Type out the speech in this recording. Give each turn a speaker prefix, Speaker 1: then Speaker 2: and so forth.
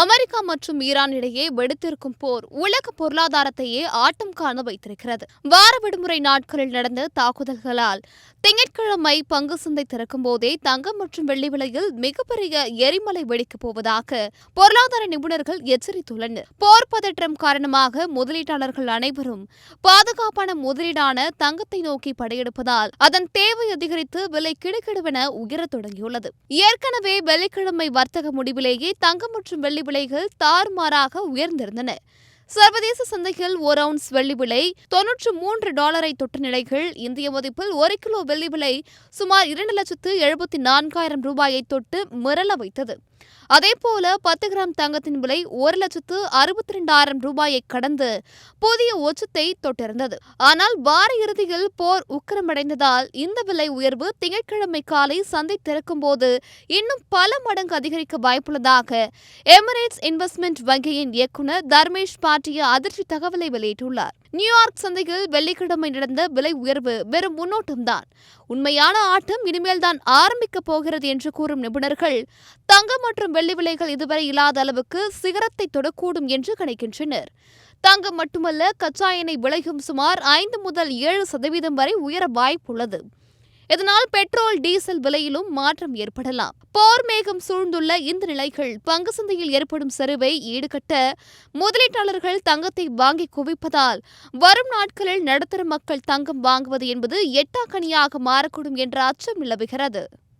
Speaker 1: America மற்றும் Iran இடையே வெடித்திருக்கும் போர் உலக பொருளாதாரத்தையே ஆட்டம் காண வைத்திருக்கிறது. வார விடுமுறை நாட்களில் நடந்த தாக்குதல்களால் திங்கட்கிழமை பங்கு சந்தை திறக்கும் போதே தங்கம் மற்றும் வெள்ளி விலையில் மிகப்பெரிய எரிமலை வெடிக்கப் போவதாக பொருளாதார நிபுணர்கள் எச்சரித்துள்ளனர். போர் பதற்றம் காரணமாக முதலீட்டாளர்கள் அனைவரும் பாதுகாப்பான முதலீடான தங்கத்தை நோக்கி படையெடுப்பதால் அதன் தேவை அதிகரித்து விலை கிடுகிடுவென உயரத் தொடங்கியுள்ளது. ஏற்கனவே வெள்ளிக்கிழமை வர்த்தக முடிவிலேயே தங்கம் மற்றும் வெள்ளி விலைகள் தாறுமாறாக உயர்ந்திருந்தன. சர்வதேச சந்தையில் ஒரு அவுன்ஸ் வெள்ளி விலை $93 தொட்ட நிலைகள் இந்திய மதிப்பில் 1 கிலோ வெள்ளி விலை சுமார் 2,74,000 தொட்டு மிரள வைத்தது. அதேபோல 10 கிராம் தங்கத்தின் விலை 1,62,000 கடந்து புதிய உச்சத்தை தொட்டிருந்தது. ஆனால் வார இறுதியில் போர் உக்கிரமடைந்ததால் இந்த விலை உயர்வு திங்கட்கிழமை காலை சந்தை திறக்கும் போது இன்னும் பல மடங்கு அதிகரிக்க வாய்ப்புள்ளதாக எமிரேட்ஸ் இன்வெஸ்ட்மெண்ட் வங்கியின் இயக்குநர் தர்மேஷ் பாட்டியா அதிர்ச்சி தகவலை வெளியிட்டுள்ளார். நியூயார்க் சந்தையில் வெள்ளிக்கிழமை நடந்த விலை உயர்வு வெறும் முன்னோட்டம்தான். உண்மையான ஆட்டம் இனிமேல்தான் ஆரம்பிக்கப் போகிறது என்று கூறும் நிபுணர்கள் தங்கம் மற்றும் வெள்ளி விலைகள் இதுவரை இல்லாத அளவுக்கு சிகரத்தை தொடக்கூடும் என்று கணிக்கின்றனர். தங்கம் மட்டுமல்ல, கச்சா எண்ணெய் விலையும் சுமார் 5 முதல் 7% வரை உயர வாய்ப்புள்ளது. இதனால் பெட்ரோல், டீசல் விலையிலும் மாற்றம் ஏற்படலாம். போர் மேகம் சூழ்ந்துள்ள இந்த நிலைகள் பங்கு சந்தையில் ஏற்படும் சரிவை ஈடுகட்ட முதலீட்டாளர்கள் தங்கத்தை வாங்கி குவிப்பதால் வரும் நாட்களில் நடுத்தர மக்கள் தங்கம் வாங்குவது என்பது எட்டாக்கனியாக மாறக்கூடும் என்ற அச்சம் நிலவுகிறது.